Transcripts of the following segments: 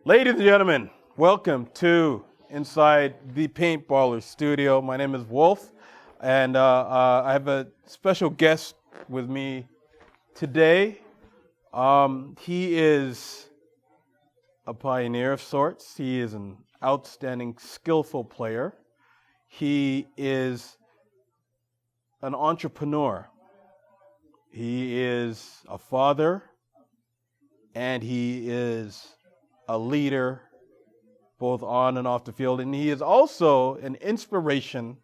Ladies and gentlemen, welcome to Inside the Paintballers studio. My name is Wolf, and I have a special guest with me today. He is a pioneer of sorts. He is an outstanding, skillful player. He is an entrepreneur. He is a father, and he is a leader, both on and off the field. And he is also an inspiration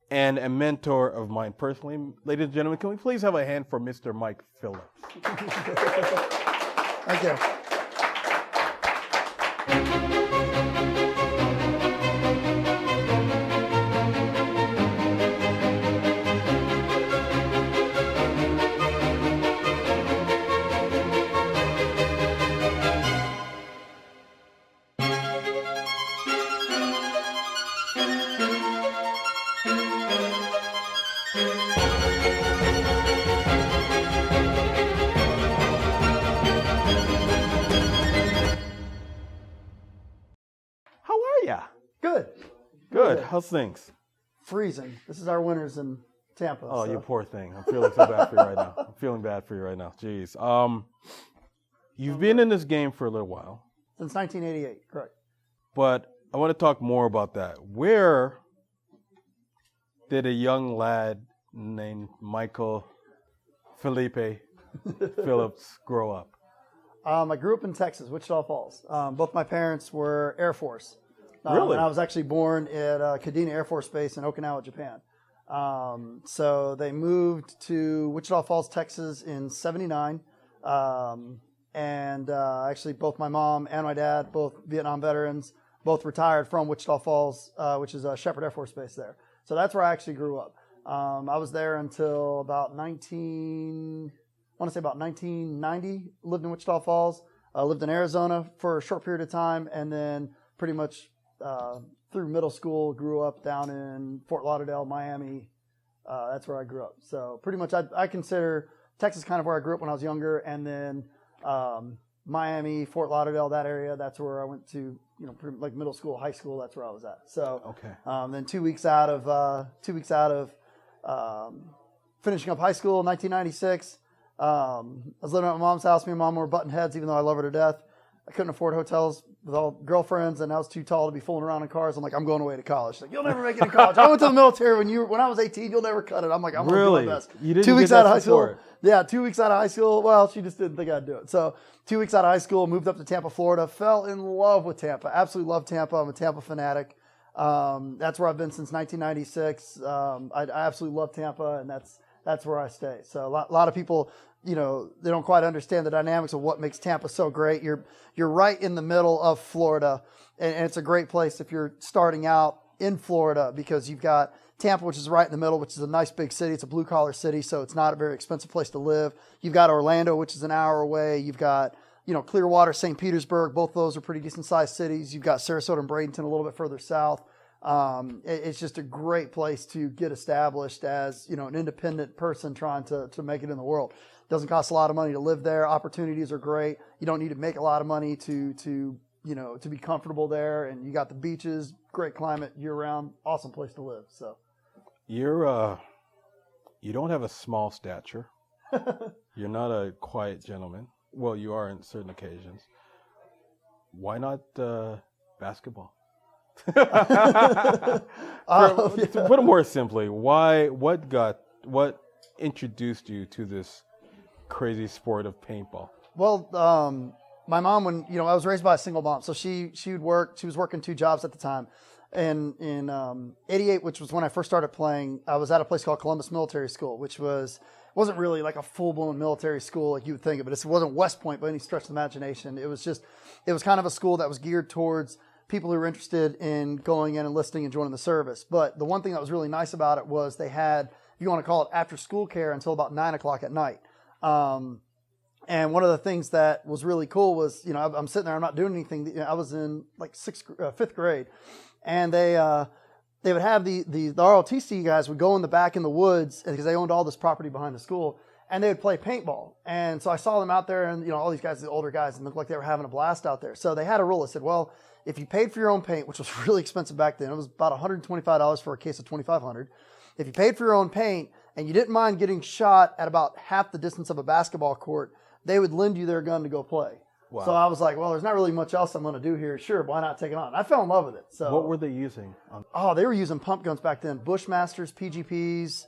and a mentor of mine personally. Ladies and gentlemen, can we please have a hand for Mr. Mike Phillips? Thank you. Good. How's things? Freezing. This is our winters in Tampa. Oh, you poor thing. I'm feeling so bad for you right now. I'm feeling bad for you right now. Jeez. You've been in this game for a little while. Since 1988, correct. But I want to talk more about that. Where did a young lad named Michael Felipe Phillips grow up? I grew up in Texas, Wichita Falls. Both my parents were Air Force. Really? And I was actually born at Kadena Air Force Base in Okinawa, Japan. So they moved to Wichita Falls, Texas in '79. Actually both my mom and my dad, both Vietnam veterans, both retired from Wichita Falls, which is Shepherd Air Force Base there. So that's where I actually grew up. I was there until about 1990, lived in Wichita Falls, lived in Arizona for a short period of time, and then pretty much through middle school, grew up down in Fort Lauderdale, Miami. That's where I grew up. So pretty much I consider Texas kind of where I grew up when I was younger, and then Miami, Fort Lauderdale, that area, that's where I went to, pretty like middle school, high school, that's where I was at. So okay. Then 2 weeks out of finishing up high school in 1996, I was living at my mom's house. Me and mom were butting heads, even though I love her to death. I couldn't afford hotels with all girlfriends, and I was too tall to be fooling around in cars. I'm like, I'm going away to college. She's like, you'll never make it in college. I went to the military when I was 18. You'll never cut it. I'm like, I'm going to do my best. You didn't 2 weeks get out of that high school. support. Yeah, 2 weeks out of high school. Well, she just didn't think I'd do it. So 2 weeks out of high school, moved up to Tampa, Florida. Fell in love with Tampa. Absolutely love Tampa. I'm a Tampa fanatic. That's where I've been since 1996. I absolutely love Tampa, and that's where I stay. So a lot of people, they don't quite understand the dynamics of what makes Tampa so great. You're right in the middle of Florida, and it's a great place if you're starting out in Florida, because you've got Tampa, which is right in the middle, which is a nice big city. It's a blue-collar city, so it's not a very expensive place to live. You've got Orlando, which is an hour away. You've got, Clearwater, St. Petersburg. Both of those are pretty decent-sized cities. You've got Sarasota and Bradenton a little bit further south. It's just a great place to get established as, an independent person trying to make it in the world. It doesn't cost a lot of money to live there. Opportunities are great. You don't need to make a lot of money to be comfortable there. And you got the beaches, great climate year round, awesome place to live. So you don't have a small stature. You're not a quiet gentleman. Well, you are on certain occasions. Why not basketball? To put it more simply, what introduced you to this crazy sport of paintball? Well, my mom, when I was raised by a single mom, so she would work. She was working 2 jobs at the time. And in '88, which was when I first started playing, I was at a place called Columbus Military School, which wasn't really like a full-blown military school like you would think of it. It wasn't West Point by any stretch of the imagination. It was kind of a school that was geared towards people who were interested in going in, enlisting, and joining the service. But the one thing that was really nice about it was they had, if you want to call it, after-school care until about 9 o'clock at night. And one of the things that was really cool was, I'm sitting there, I'm not doing anything. I was in like 5th grade, and they would have the ROTC guys would go in the back in the woods because they owned all this property behind the school, and they would play paintball. And so I saw them out there, and all these guys, the older guys, and looked like they were having a blast out there. So they had a rule that said, well, if you paid for your own paint, which was really expensive back then, it was about $125 for a case of 2,500. If you paid for your own paint and you didn't mind getting shot at about half the distance of a basketball court, they would lend you their gun to go play. Wow. So I was like, well, there's not really much else I'm going to do here. Sure, why not take it on? I fell in love with it. So what were they using? they were using pump guns back then, Bushmasters, PGPs.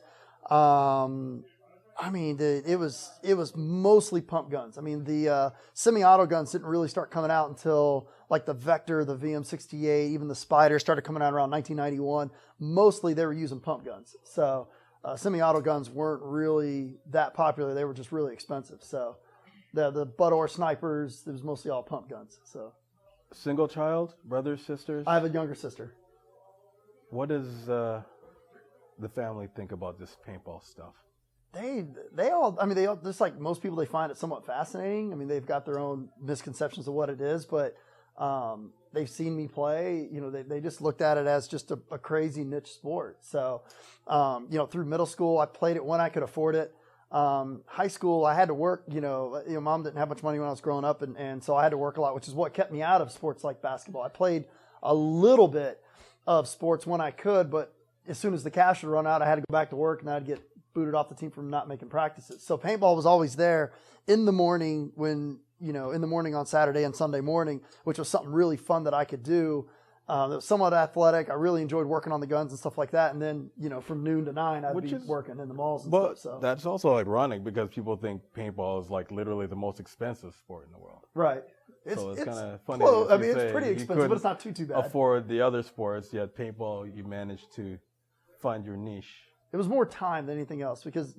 It was mostly pump guns. I mean, the semi-auto guns didn't really start coming out until like the Vector, the VM68, even the Spider started coming out around 1991. Mostly they were using pump guns. So semi-auto guns weren't really that popular. They were just really expensive. So the butt-or snipers, it was mostly all pump guns. So single child, brothers, sisters? I have a younger sister. What does the family think about this paintball stuff? They all, just like most people, they find it somewhat fascinating. I mean, they've got their own misconceptions of what it is, but they've seen me play. They just looked at it as just a crazy niche sport. So, through middle school, I played it when I could afford it. High school, I had to work. Mom didn't have much money when I was growing up, and so I had to work a lot, which is what kept me out of sports like basketball. I played a little bit of sports when I could, but as soon as the cash would run out, I had to go back to work, and I'd get booted off the team from not making practices. So paintball was always there in the morning on Saturday and Sunday morning, which was something really fun that I could do. It was somewhat athletic. I really enjoyed working on the guns and stuff like that. And then, from noon to 9, I'd be working in the malls and stuff. So that's also ironic because people think paintball is like literally the most expensive sport in the world. Right. So it's kind of funny. It's pretty expensive, but it's not too bad. Afford the other sports, yet paintball, you managed to find your niche. It was more time than anything else because,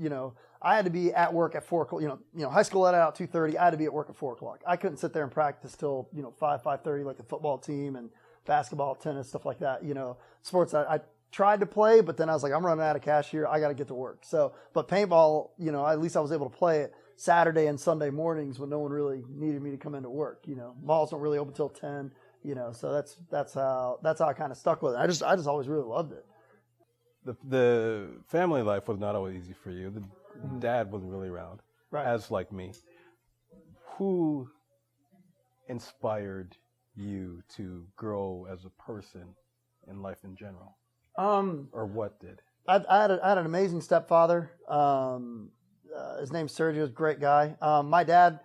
I had to be at work at 4 o'clock. High school let out at 2:30. I had to be at work at 4 o'clock. I couldn't sit there and practice till, 5:30 like the football team and basketball, tennis, stuff like that. Sports I tried to play, but then I was like, I'm running out of cash here. I got to get to work. So, but paintball, at least I was able to play it Saturday and Sunday mornings when no one really needed me to come into work. Malls don't really open till 10. So that's how I kind of stuck with it. I just always really loved it. The family life was not always easy for you. The dad wasn't really around, right? As like me. Who inspired you to grow as a person in life in general? Or what did? I had an amazing stepfather. His name's Sergio, a great guy. My dad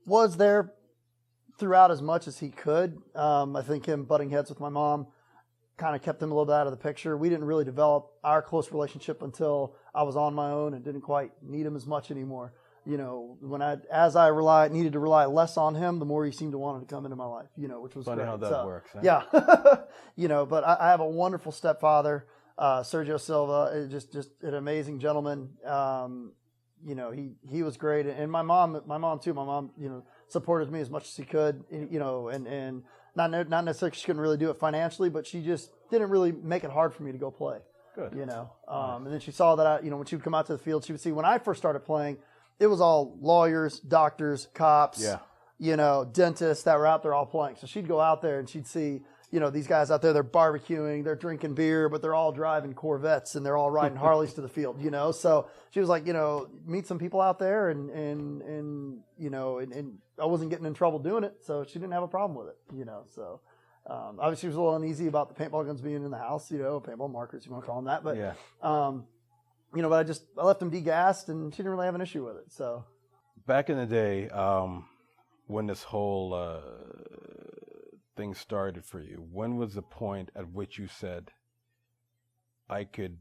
was there throughout as much as he could. I think him butting heads with my mom kind of kept him a little bit out of the picture. We didn't really develop our close relationship until I was on my own and didn't quite need him as much anymore. As I needed to rely less on him, the more he seemed to want to come into my life, which was funny great. how that works. Huh? Yeah. But I have a wonderful stepfather, Sergio Silva, just an amazing gentleman. He was great. And my mom too. My mom, supported me as much as she could, and not necessarily she couldn't really do it financially, but she just didn't really make it hard for me to go play. Good. And then she saw that when she would come out to the field, she would see when I first started playing, it was all lawyers, doctors, cops, dentists that were out there all playing. So she'd go out there and she'd see, these guys out there, they're barbecuing, they're drinking beer, but they're all driving Corvettes and they're all riding Harleys to the field, So she was like, meet some people out there and I wasn't getting in trouble doing it. So she didn't have a problem with it, So obviously she was a little uneasy about the paintball guns being in the house, paintball markers, you want to call them that. But, but I left them degassed and she didn't really have an issue with it. So back in the day, when this whole thing started for you, when was the point at which you said, I could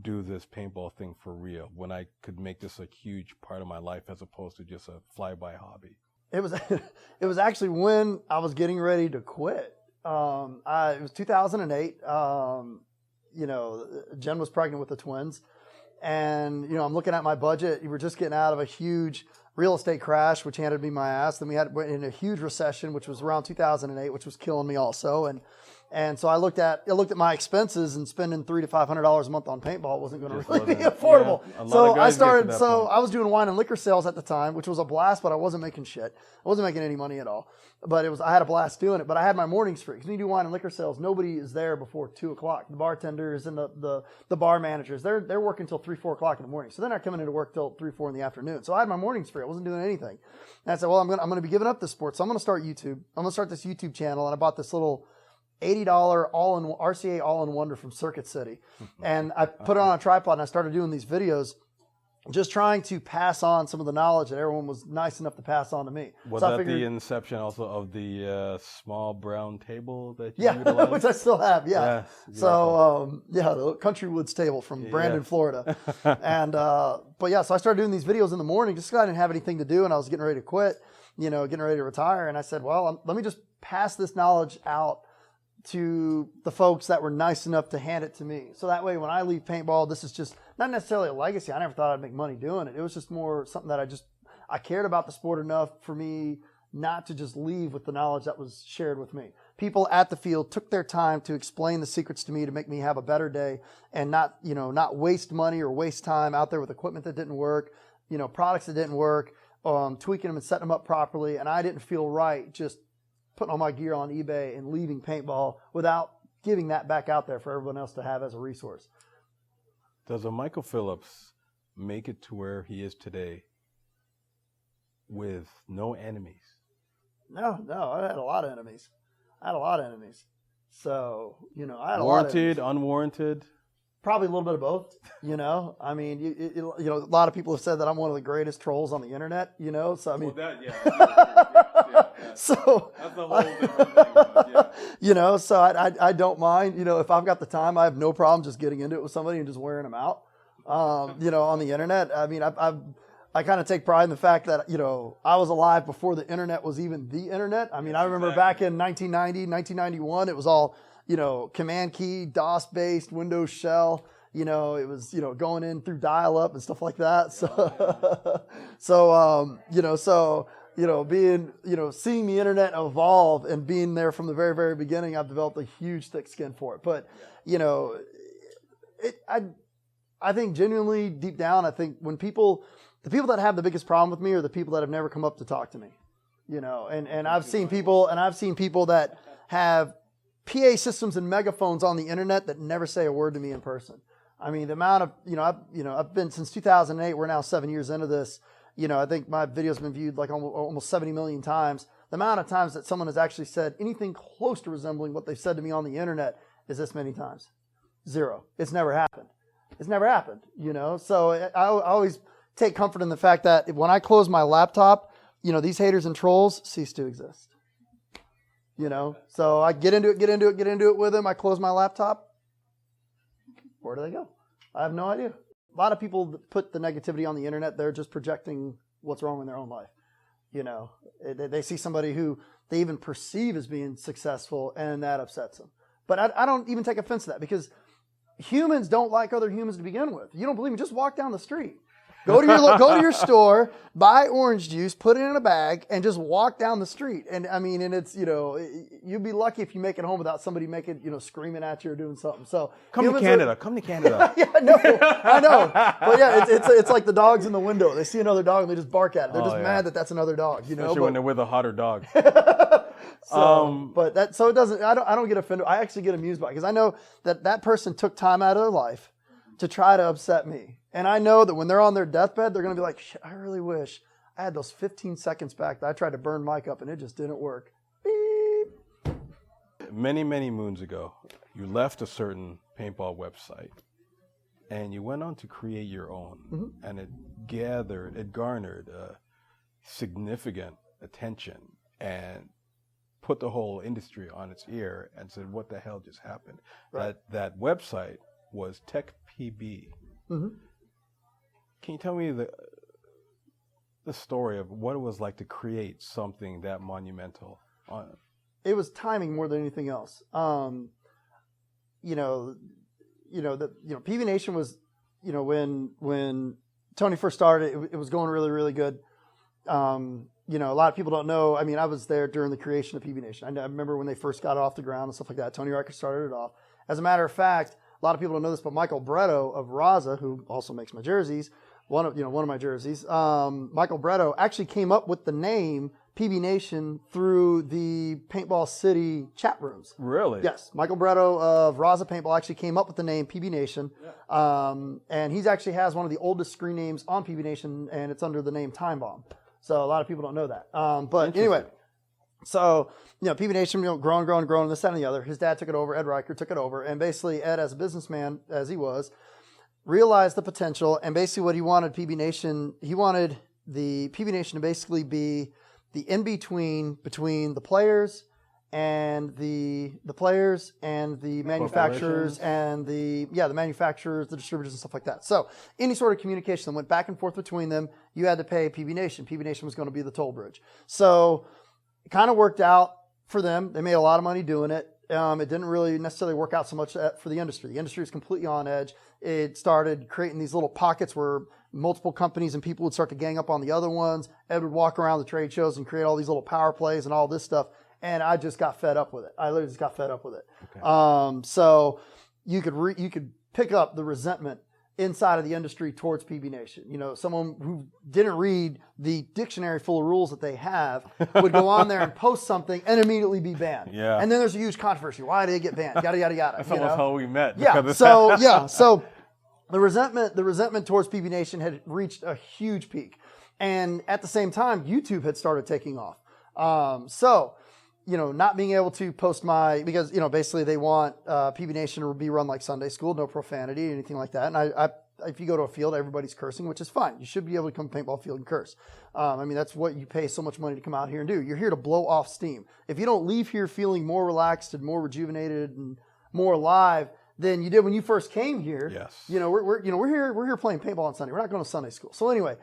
do this paintball thing for real, when I could make this a huge part of my life as opposed to just a fly-by hobby? It was actually when I was getting ready to quit. It was 2008. Jen was pregnant with the twins. And, I'm looking at my budget. We were just getting out of a huge real estate crash, which handed me my ass. Then we went in a huge recession, which was around 2008, which was killing me also. And And so I looked at my expenses, and spending $300 to $500 a month on paintball wasn't going to Just really be wasn't- affordable. yeah, a lot So of I guys get to started. that So point. I was doing wine and liquor sales at the time, which was a blast, but I wasn't making shit. I wasn't making any money at all. But I had a blast doing it. But I had my mornings free, because when you do wine and liquor sales, nobody is there before 2:00. The bartenders and the bar managers, they're working until 3, 4 o'clock in the morning. So they're not coming into work till 3, 4 in the afternoon. So I had my mornings free. I wasn't doing anything. And I said, well, I'm gonna be giving up this sport, so I'm gonna start YouTube. I'm gonna start this YouTube channel, and I bought this little $80 RCA all-in-wonder from Circuit City, and I put it on a tripod, and I started doing these videos, just trying to pass on some of the knowledge that everyone was nice enough to pass on to me. Was So I that figured, the inception also of the small brown table that you yeah, utilized? which I still have, yeah. Yes, So the Country Woods table from Brandon, Florida, and but yeah, so I started doing these videos in the morning just because I didn't have anything to do, and I was getting ready to quit, getting ready to retire, and I said, well, let me just pass this knowledge out to the folks that were nice enough to hand it to me. So that way, when I leave paintball, this is just not necessarily a legacy. I never thought I'd make money doing it. It was just more something that I cared about the sport enough for me not to just leave with the knowledge that was shared with me. People at the field took their time to explain the secrets to me to make me have a better day, and not waste money or waste time out there with equipment that didn't work, products that didn't work, tweaking them and setting them up properly. And I didn't feel right just putting all my gear on eBay and leaving paintball without giving that back out there for everyone else to have as a resource. Does a Michael Phillips make it to where he is today with no enemies? No, I had a lot of enemies. So, I had a lot of Warranted, enemies. unwarranted? Probably a little bit of both, I mean, a lot of people have said that I'm one of the greatest trolls on the internet, so I mean. Well, that, yeah. So That's a whole different thing. Yeah. So I don't mind, if I've got the time, I have no problem just getting into it with somebody and just wearing them out, on the internet. I mean, I kind of take pride in the fact that, I was alive before the internet was even the internet. I mean, I remember back in 1990, 1991, it was all, command key, DOS based, Windows shell. It was, going in through dial up and stuff like that. Being, seeing the internet evolve and being there from the very, very beginning, I've developed a huge thick skin for it. But, I think genuinely deep down, I think when the people that have the biggest problem with me are the people that have never come up to talk to me, and I've seen people that have PA systems and megaphones on the internet that never say a word to me in person. I mean, the amount of, I've been since 2008, we're now 7 years into this. I think my video's been viewed like almost 70 million times. The amount of times that someone has actually said anything close to resembling what they've said to me on the internet is this many times. 0. It's never happened. So I always take comfort in the fact that when I close my laptop, these haters and trolls cease to exist. So I get into it with them. I close my laptop. Where do they go? I have no idea. A lot of people that put the negativity on the internet, they're just projecting what's wrong in their own life. They see somebody who they even perceive as being successful, and that upsets them. But I don't even take offense to that, because humans don't like other humans to begin with. You don't believe me? Just walk down the street. Go to your store, buy orange juice, put it in a bag, and just walk down the street. And I mean, and it's, you'd be lucky if you make it home without somebody screaming at you or doing something. So Come to Canada. Yeah, no, I know. But yeah, it's like the dogs in the window. They see another dog and they just bark at it. They're just mad that that's another dog. Especially when they're with a hotter dog. But it doesn't. I don't get offended. I actually get amused by it, because I know that person took time out of their life to try to upset me. And I know that when they're on their deathbed, they're going to be like, shit, I really wish I had those 15 seconds back that I tried to burn Mike up and it just didn't work. Beep. Many, many moons ago, you left a certain paintball website and you went on to create your own. Mm-hmm. And it garnered significant attention and put the whole industry on its ear and said, what the hell just happened? Right. That website was TechPB. Mm-hmm. Can you tell me the story of what it was like to create something that monumental? It was timing more than anything else. PB Nation was, when Tony first started, it was going really, really good. a lot of people don't know. I mean, I was there during the creation of PB Nation. I remember when they first got it off the ground and stuff like that. Tony Riker started it off. As a matter of fact, a lot of people don't know this, but Michael Bretto of Raza, who also makes my jerseys, one of my jerseys, Michael Bretto actually came up with the name PB Nation through the Paintball City chat rooms. Really? Yes. Michael Bretto of Raza Paintball actually came up with the name PB Nation. Yeah. And he's actually has one of the oldest screen names on PB Nation, and it's under the name Time Bomb. So a lot of people don't know that. But anyway, so, PB Nation, growing, this, that, and the other. His dad took it over. Ed Riker took it over. And basically, Ed, as a businessman, as he was, realized the potential. And basically what he wanted he wanted the PB Nation to basically be the in-between between the players and the manufacturers and the manufacturers, the distributors and stuff like that. So any sort of communication that went back and forth between them, you had to pay PB Nation. PB Nation was going to be the toll bridge. So it kind of worked out for them. They made a lot of money doing it. It didn't really necessarily work out so much for the industry. The industry was completely on edge. It started creating these little pockets where multiple companies and people would start to gang up on the other ones. Ed would walk around the trade shows and create all these little power plays and all this stuff. And I just got fed up with it. I literally just got fed up with it. Okay. So you could pick up the resentment inside of the industry towards PB Nation. Someone who didn't read the dictionary full of rules that they have would go on there and post something and immediately be banned. Yeah. And then there's a huge controversy. Why did they get banned? Yada, yada, yada. That's almost how we met. Yeah. So the resentment towards PB Nation had reached a huge peak. And at the same time, YouTube had started taking off. Not being able to post because basically they want PB Nation to be run like Sunday school, no profanity, anything like that. And if you go to a field, everybody's cursing, which is fine. You should be able to come to a paintball field and curse. That's what you pay so much money to come out here and do. You're here to blow off steam. If you don't leave here feeling more relaxed and more rejuvenated and more alive than you did when you first came here, yes. We're here playing paintball on Sunday. We're not going to Sunday school. So anyway,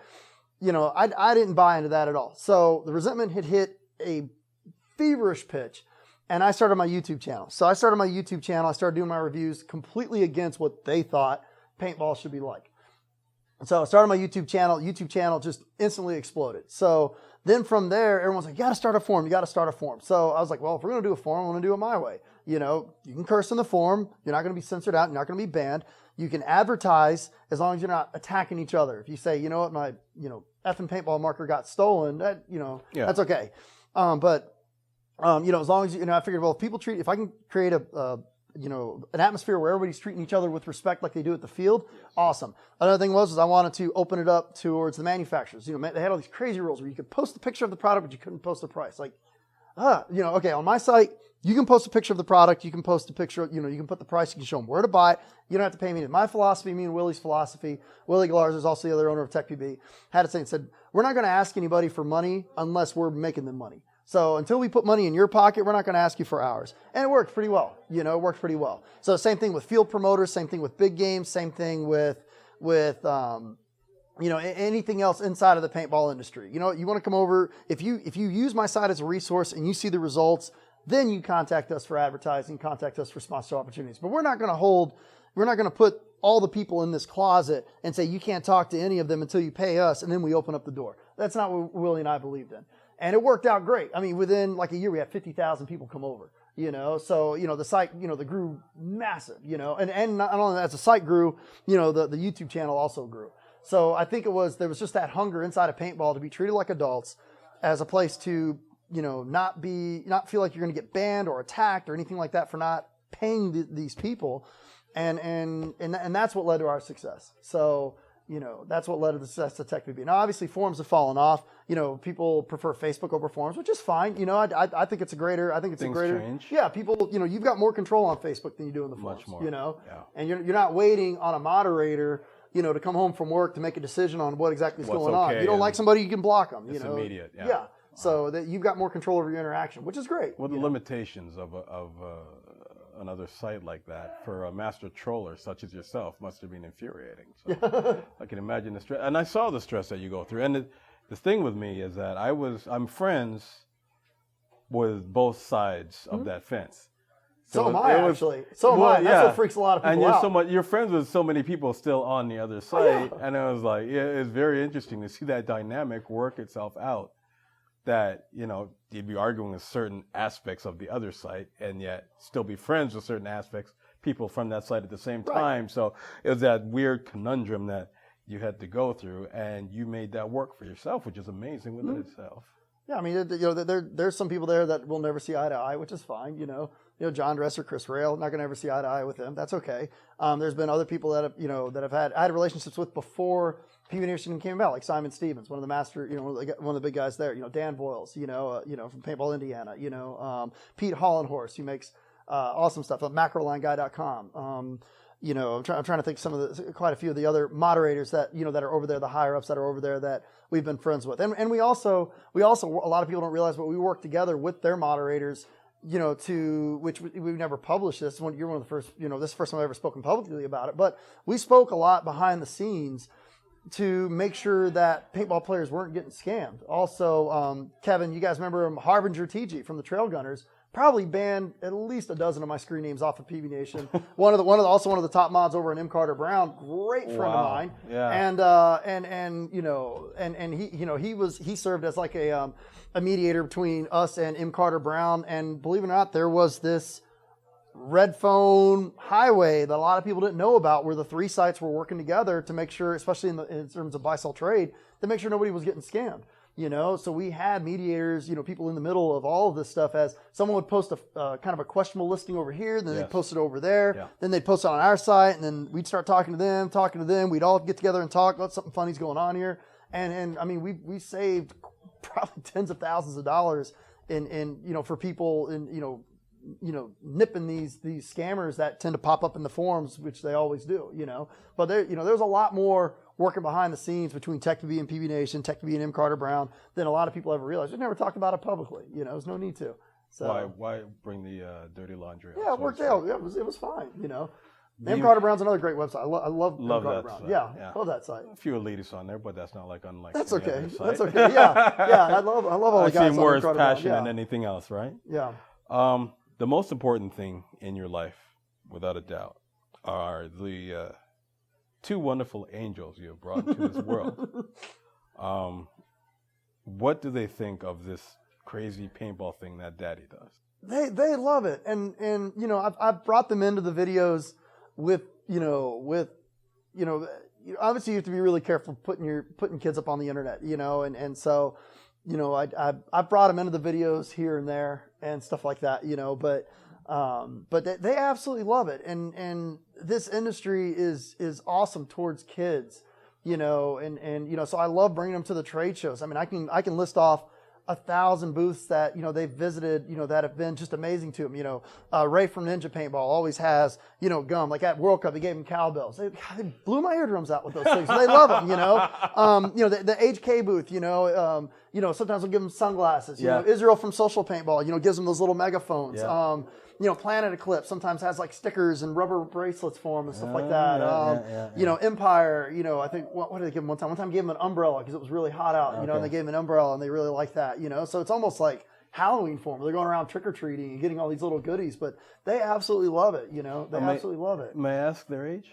I didn't buy into that at all. So the resentment had hit a feverish pitch, and I started my YouTube channel. I started doing my reviews completely against what they thought paintball should be like. So I started my YouTube channel. YouTube channel just instantly exploded. So then from there, everyone's like, you got to start a forum. So I was like, well, if we're going to do a forum, I'm going to do it my way. You can curse in the forum. You're not going to be censored out. You're not going to be banned. You can advertise as long as you're not attacking each other. If you say, you know what, my, effing paintball marker got stolen, that's okay. As long as I figured, well, if I can create an atmosphere where everybody's treating each other with respect like they do at the field, awesome. Another thing was I wanted to open it up towards the manufacturers. They had all these crazy rules where you could post a picture of the product, but you couldn't post the price. Okay, on my site, you can post a picture of the product, you can post a picture, you can put the price, you can show them where to buy it. You don't have to pay me. My philosophy, me and Willie's philosophy, Willie Gallarz is also the other owner of TechPB, had a saying, said, we're not going to ask anybody for money unless we're making them money. So until we put money in your pocket, we're not going to ask you for ours. And it worked pretty well. It worked pretty well. So same thing with field promoters, same thing with big games, same thing with anything else inside of the paintball industry. You want to come over, if you use my site as a resource and you see the results, then you contact us for advertising, contact us for sponsorship opportunities. But we're not going to put all the people in this closet and say you can't talk to any of them until you pay us, and then we open up the door. That's not what Willie and I believed in. And it worked out great. Within like a year, we had 50,000 people come over, so, the site, they grew massive, and not only as the site grew, the YouTube channel also grew. So I think there was just that hunger inside of paintball to be treated like adults as a place to, not feel like you're going to get banned or attacked or anything like that for not paying these people. And that's what led to our success. So, that's what led to the success of TechPB. Now, obviously, forums have fallen off. People prefer Facebook over forums, which is fine. I think it's a greater. Change. Yeah, people. You've got more control on Facebook than you do in the forums. Much more. Yeah. And you're not waiting on a moderator, to come home from work to make a decision on what exactly is going on. You don't like somebody, you can block them. It's immediate. Yeah. Yeah. So that you've got more control over your interaction, which is great. Well, the limitations of another site like that for a master troller such as yourself must have been infuriating. So I can imagine the stress, and I saw the stress that you go through. And the thing with me is that I'm friends with both sides of that fence. So am I, actually. So am I. That's what freaks a lot of people out. And you're friends with so many people still on the other side. And I was like, it's very interesting to see that dynamic work itself out that, you'd be arguing with certain aspects of the other site and yet still be friends with certain aspects, people from that site at the same time. So it was that weird conundrum that you had to go through, and you made that work for yourself, which is amazing within itself. Yeah, I mean, there's some people there that will never see eye to eye, which is fine. John Dresser, Chris Rail, not going to ever see eye to eye with them. That's okay. There's been other people that have, I had relationships with before PB Nation came about, like Simon Stevens, one of the master, one of the big guys there. Dan Boyles, from Paintball Indiana. Pete Hollenhorst, who makes awesome stuff. Macrolineguy.com. I'm trying to think quite a few of the other moderators that that are over there, the higher ups that are over there that we've been friends with, and we also a lot of people don't realize, but we work together with their moderators, to which we've never published this. You're one of the first, this is the first time I've ever spoken publicly about it, but we spoke a lot behind the scenes to make sure that paintball players weren't getting scammed. Also, Kevin, you guys remember him, Harbinger TG from the Trail Gunners. Probably banned at least a dozen of my screen names off of PB Nation. One of the top mods over in M. Carter Brown, great friend of mine. Yeah. And he served as like a mediator between us and M. Carter Brown. And believe it or not, there was this red phone highway that a lot of people didn't know about, where the three sites were working together to make sure, especially in terms of buy-sell trade, to make sure nobody was getting scammed. So we had mediators, people in the middle of all of this stuff, as someone would post a kind of a questionable listing over here, then they'd post it over there, then they'd post it on our site, and then we'd start talking to them, we'd all get together and talk about something funny's going on here. And I mean, we saved probably tens of thousands of dollars in for people nipping these scammers that tend to pop up in the forums, which they always do, but there's a lot more working behind the scenes between TechTV and PB Nation, TechTV and M. Carter Brown, than a lot of people ever realize. We never talked about it publicly. There's no need to. So why bring the dirty laundry? Yeah, it worked out. Yeah, it was fine. M. Carter Brown's another great website. I love M. Carter Brown. Site. Yeah, love that site. A few elitists on there, but that's not unlike. That's okay. That's okay. Yeah. I love all the guys. I see more as passion than anything else, right? Yeah. The most important thing in your life, without a doubt, are the two wonderful angels you have brought into this world. What do they think of this crazy paintball thing that Daddy does? They love it, and I've brought them into the videos with obviously you have to be really careful putting kids up on the internet, and so I brought them into the videos here and there and stuff like that, but they absolutely love it, and this industry is awesome towards kids, and so I love bringing them to the trade shows. I mean, I can list off 1,000 booths that they've visited, that have been just amazing to them. Ray from Ninja Paintball always has gum. Like at World Cup, he gave them cowbells. They blew my eardrums out with those things. They love them. The HK booth. Sometimes we'll give them sunglasses. Israel from Social Paintball. Gives them those little megaphones. Yeah. Planet Eclipse sometimes has like stickers and rubber bracelets for them and stuff like that. Empire, I think, what did they give them one time? One time gave them an umbrella because it was really hot out, and they gave them an umbrella and they really liked that, So it's almost like Halloween for them. They're going around trick-or-treating and getting all these little goodies, but they absolutely love it, They absolutely love it. May I ask their age?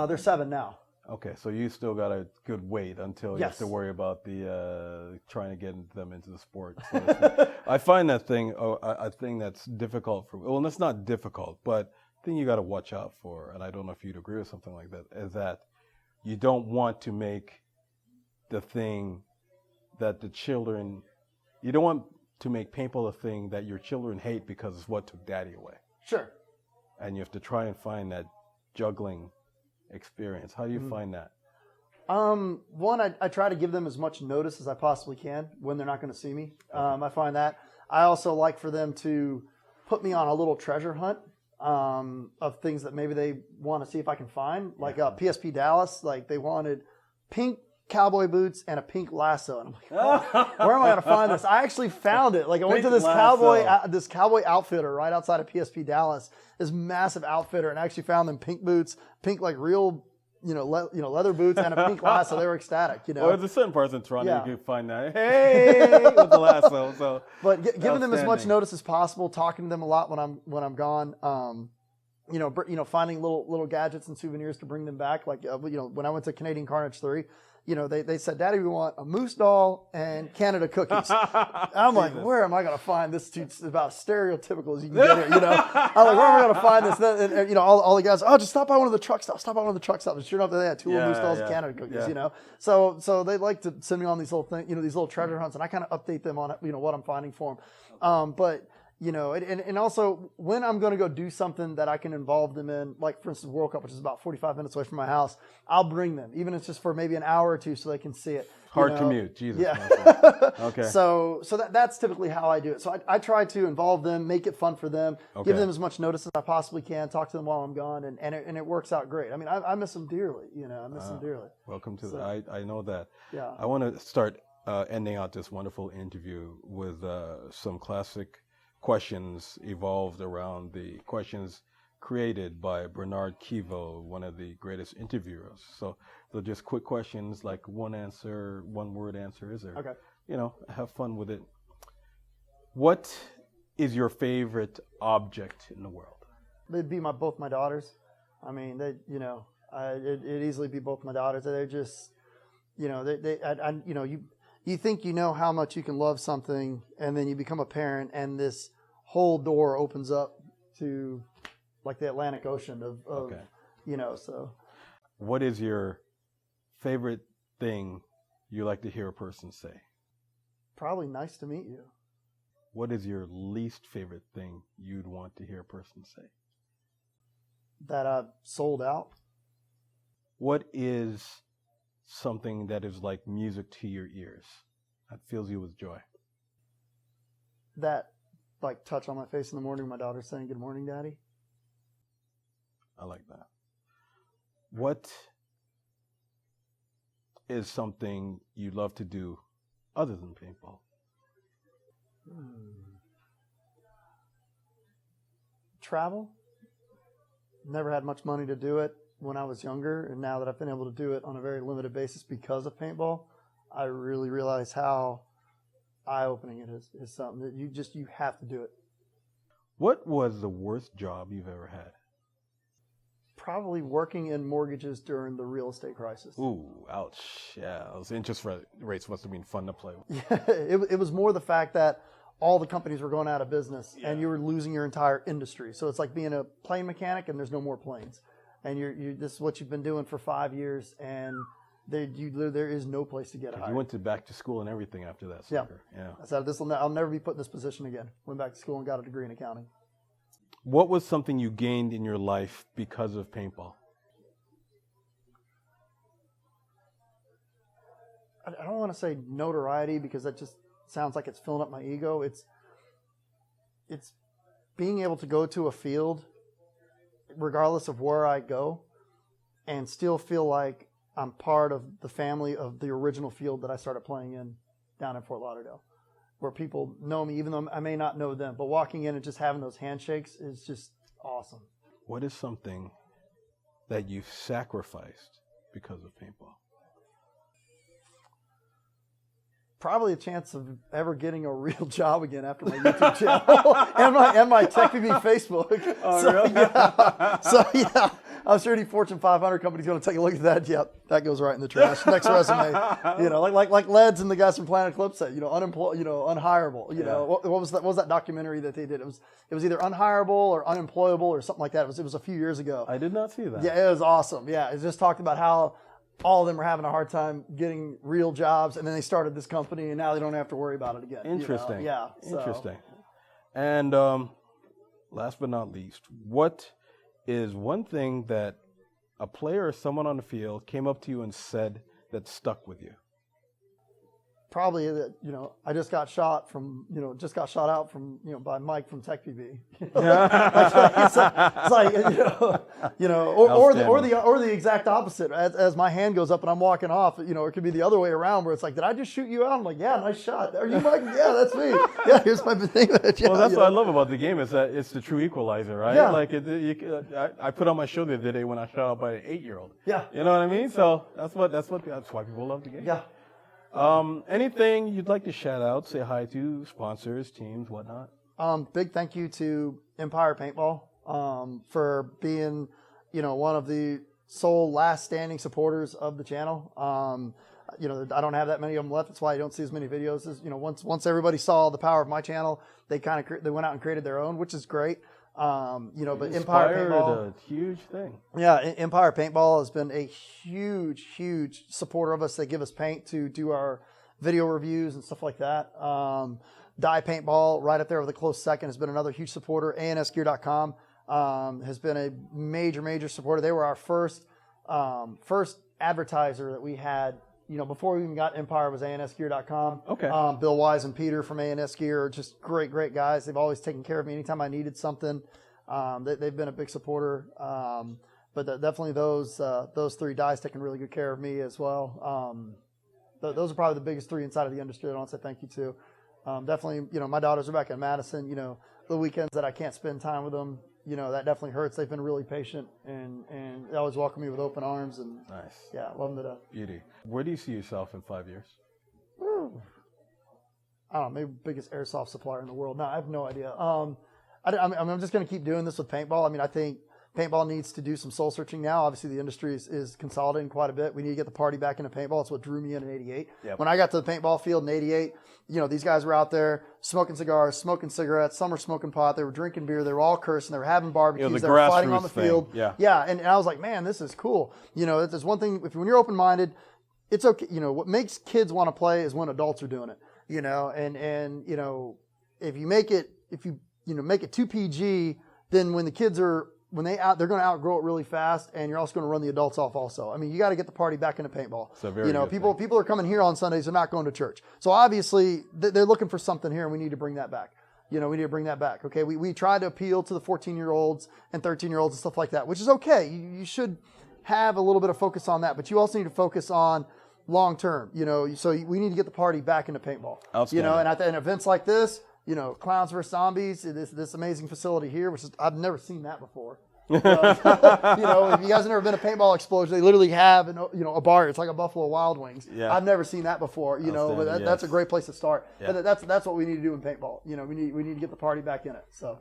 They're 7 now. Okay, so you still got a good wait until you have to worry about the trying to get them into the sport. So I find that thing a thing that's difficult for. Well, it's not difficult, but the thing you got to watch out for, and I don't know if you'd agree with something like that, is that you don't want to make the thing that the children. You don't want to make paintball a thing that your children hate because it's what took Daddy away. Sure. And you have to try and find that juggling experience. How do you find that? One, I try to give them as much notice as I possibly can when they're not going to see me. I find that. I also like for them to put me on a little treasure hunt of things that maybe they want to see if I can find. Like PSP Dallas, like they wanted pink cowboy boots and a pink lasso, and I'm like, where am I going to find this? I actually found it. Like I went to this cowboy outfitter right outside of PSP Dallas, this massive outfitter, and I actually found them pink boots, pink like real, leather boots, and a pink lasso. They were ecstatic. Well, there's a certain parts in Toronto you can find that. Hey, with the lasso. So, but giving them as much notice as possible, talking to them a lot when I'm gone. Finding little gadgets and souvenirs to bring them back. Like when I went to Canadian Carnage 3, they said, Daddy, we want a moose doll and Canada cookies. I'm like, where am I going to find this? It's about stereotypical as you can get it. I'm like, where am I going to find this? And all the guys, just stop by one of the truck stops. And sure enough, they had 2 little moose dolls and Canada cookies, So they like to send me on these little things, these little treasure hunts, and I kind of update them on, what I'm finding for them. But and also when I'm going to go do something that I can involve them in, like for instance, World Cup, which is about 45 minutes away from my house, I'll bring them, even if it's just for maybe an hour or two so they can see it. Hard commute, Jesus. Yeah. Okay. So that's typically how I do it. So I try to involve them, make it fun for them, give them as much notice as I possibly can, talk to them while I'm gone, and it works out great. I mean, I miss them dearly, I miss them dearly. Welcome to I know that. Yeah. I want to start ending out this wonderful interview with some classic questions evolved around the questions created by Bernard Kevo, one of the greatest interviewers. So they're just quick questions, like one word answers, or Okay. Have fun with it. What is your favorite object in the world? They'd be both my daughters. I mean, it'd easily be both my daughters. They're just, you think how much you can love something, and then you become a parent, and this whole door opens up to like the Atlantic Ocean of so. What is your favorite thing you like to hear a person say? Probably nice to meet you. What is your least favorite thing you'd want to hear a person say? That I sold out. What is something that is like music to your ears, that fills you with joy? That like touch on my face in the morning, my daughter saying, "Good morning, Daddy." I like that. What is something you love to do other than paintball? Travel. Never had much money to do it when I was younger, and now that I've been able to do it on a very limited basis because of paintball, I really realize how eye-opening it is something that you have to do it. What was the worst job you've ever had? Probably working in mortgages during the real estate crisis. Ooh, ouch. Yeah, those interest rates must have been fun to play with. Yeah, it was more the fact that all the companies were going out of business and you were losing your entire industry. So it's like being a plane mechanic and there's no more planes. And this is what you've been doing for 5 years, and there is no place to get hired. You went back to school and everything after that, sucker. Yeah. I said, I'll never be put in this position again. Went back to school and got a degree in accounting. What was something you gained in your life because of paintball? I don't want to say notoriety because that just sounds like it's filling up my ego. It's being able to go to a field, regardless of where I go, and still feel like I'm part of the family of the original field that I started playing in down in Fort Lauderdale, where people know me, even though I may not know them. But walking in and just having those handshakes is just awesome. What is something that you've sacrificed because of paintball? Probably a chance of ever getting a real job again after my YouTube channel and my TechPB Facebook. Oh, really? Yeah. I'm sure any Fortune 500 company's going to take a look at that. Yep, that goes right in the trash. Next resume, like Leds and the guys from Planet Eclipse said, unemployed, unhireable. What was that? What was that documentary that they did? It was either unhireable or unemployable or something like that. It was a few years ago. I did not see that. Yeah, it was awesome. Yeah, it just talked about how all of them were having a hard time getting real jobs, and then they started this company, and now they don't have to worry about it again. Interesting. Yeah. Interesting. And last but not least, what is one thing that a player or someone on the field came up to you and said that stuck with you? Probably that, I just got shot out from, by Mike from TechPB. Or the exact opposite. As my hand goes up and I'm walking off, it could be the other way around where it's like, did I just shoot you out? I'm like, yeah, nice shot. Are you Mike? Yeah, that's me. Yeah, here's my thing. Well, that's what I love about the game is that it's the true equalizer, right? Yeah. Like I put on my show the other day when I shot out by an 8-year-old. Yeah. You know what I mean? So that's why people love the game. Yeah. Anything you'd like to shout out, say hi to, sponsors, teams, whatnot? Big thank you to Empire Paintball for being, one of the sole last standing supporters of the channel. You know, I don't have that many of them left. That's why I don't see as many videos. As, you know, once everybody saw the power of my channel, they they went out and created their own, which is great. You know, but Empire Paintball, a huge thing. yeah, Empire Paintball has been a huge supporter of us. They give us paint to do our video reviews and stuff like that. Die Paintball, right up there with a close second, has been another huge supporter. ANSgear.com has been a major supporter. They were our first advertiser that we had. You know, before we even got Empire, was ANSgear.com. Okay. Bill Wise and Peter from ANS Gear are just great guys. They've always taken care of me anytime I needed something. They've been a big supporter. But definitely those three guys taking really good care of me as well. Those are probably the biggest three inside of the industry that I want to say thank you to. Definitely, you know, my daughters are back in Madison. You know, the weekends that I can't spend time with them, you know, that definitely hurts. They've been really patient and they always welcome me with open arms. And nice. Yeah, love them to death. Beauty. Where do you see yourself in 5 years? I don't know, maybe biggest airsoft supplier in the world. No, I have no idea. I'm just going to keep doing this with paintball. I mean, I think paintball needs to do some soul searching now. Obviously, the industry is consolidating quite a bit. We need to get the party back into paintball. It's what drew me in '88. Yep. When I got to the paintball field in '88, you know, these guys were out there smoking cigars, smoking cigarettes. Some were smoking pot. They were drinking beer. They were all cursing. They were having barbecues. The they were fighting on the thing. field. Yeah. And I was like, man, this is cool. You know, there's one thing. When you're open-minded, it's okay. You know, what makes kids want to play is when adults are doing it. You know, and you know, if you make it too PG, then when the kids are they're going to outgrow it really fast, and you're also going to run the adults off also. I mean, you got to get the party back into paintball. It's a very you know, good people are coming here on Sundays. They're not going to church. So obviously they're looking for something here, and we need to bring that back. You know, we need to bring that back. Okay, we try to appeal to the 14-year-olds and 13-year-olds and stuff like that, which is okay. You should have a little bit of focus on that, but you also need to focus on long term. You know, so we need to get the party back into paintball. Outstanding. You know, and at events like this, you know, Clowns vs. Zombies, this amazing facility here, which is, I've never seen that before. You know, if you guys have never been to Paintball Explosion, they literally have a bar. It's like a Buffalo Wild Wings. Yeah. I've never seen that before. You know, but that's a great place to start. Yeah. But that's what we need to do in paintball. You know, we need to get the party back in it. So,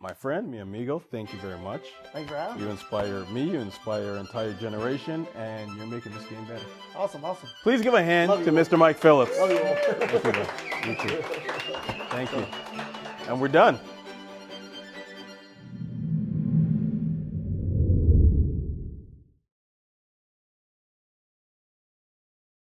my friend, mi amigo, thank you very much. Thanks for having me. You inspire me, you inspire an entire generation, and you're making this game better. Awesome. Please give a hand Love to you, Mr. Mike Phillips. Love you all. Thank you, man. You too. Thank you. And we're done.